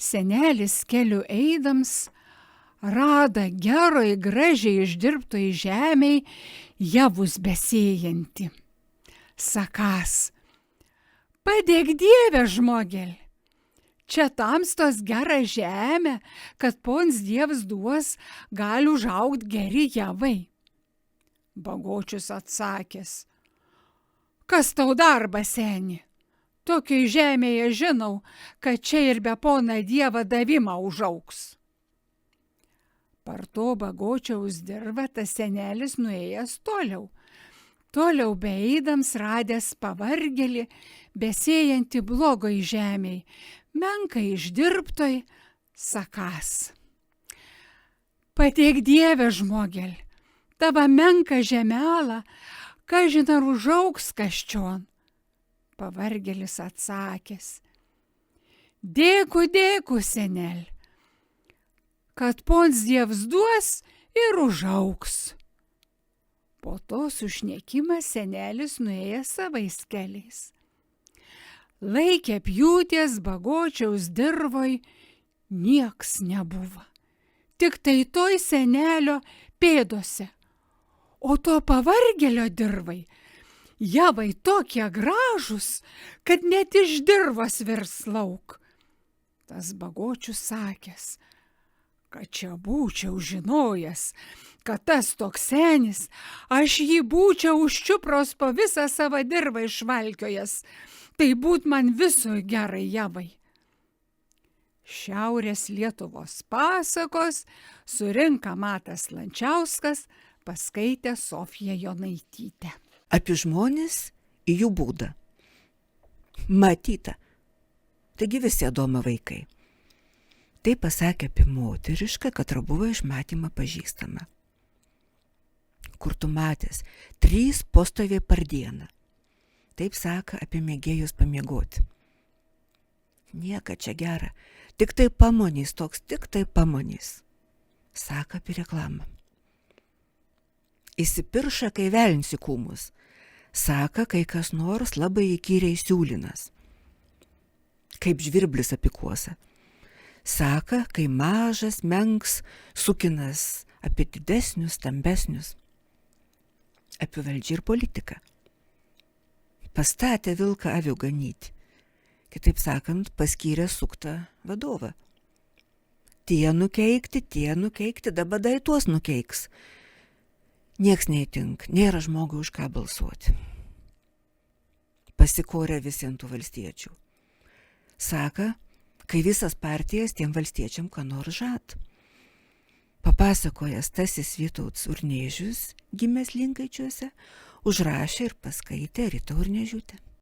Senelis keliu eidams rada geroj gražiai išdirbtoj žemėj javus besėjantį. Sakas, padėk Dieve, žmogel, čia tamstos gera žemė, kad pons Dievas duos, gali užaugt geri javai. Bagočius atsakęs, kas tau darba, seni? Tokioj žemėje žinau, kad čia ir be pona Dievą davimą užaugs. Par to bagočiaus dirvą tas senelis nuėjęs toliau. Toliau beeidams radęs pavargelį, besėjantį blogoj žemėj, menkai išdirbtoj, sakas. Padėk Dieve, žmogel, tava menka žemelą, kažin ar užaugs kažčion. Pavargelis atsakęs, dėkui, senel, kad pons Dievs duos ir užaugs. Po to sušnekimas senelis nuėjęs savais keliais. Laikė pjūties bagočiaus dirvoj nieks nebuvo, tik tai toj senelio pėdose, o to pavargelio dirvai javai tokie gražus, kad net iš dirvos virs lauk. Tas bagočius sakęs, kad čia būčiau žinojęs, kad tas toks senis, aš jį būčiau užčiupros po visą savo dirvą išvalkiojęs, tai būt man viso gerai javai. Šiaurės Lietuvos pasakos surinka Matas Lančiauskas, paskaitė Sofija Jonaitytė. Apie žmonės į jų būdą. Matyta. Taigi visi Adomo vaikai. Tai pasakė apie moterišką, kad buvo iš matymą pažįstama. Kur tu matęs, 3 postovė per dieną. Taip saka apie mėgėjus pamiegoti. Nieka čia gera, tik tai pamonys toks, tik tai pamonys. Saka apie reklamą. Įsipirša, kai velnsi kūmus. Saka, kai kas nors labai įkyriai siūlinas. Kaip žvirblis apikuosa. Saka, kai mažas, menks, sukinas apie didesnius, stambesnius. Apie valdžią ir politiką. Pastatė vilką avių ganyti. Kitaip sakant, paskyrė suktą vadovą. Tie nukeikti, dabar dai tuos nukeiks. Nieks neįtink, nėra žmogui už ką balsuoti. Pasikorė visi ant tų valstiečių. Saka, kai visas partijas tiem valstiečiam ką nors žad. Papasakoja Stasys Vytautas Urniežius, gimęs Linkaičiuose, užrašė ir paskaitė Rita Urniežiūtė.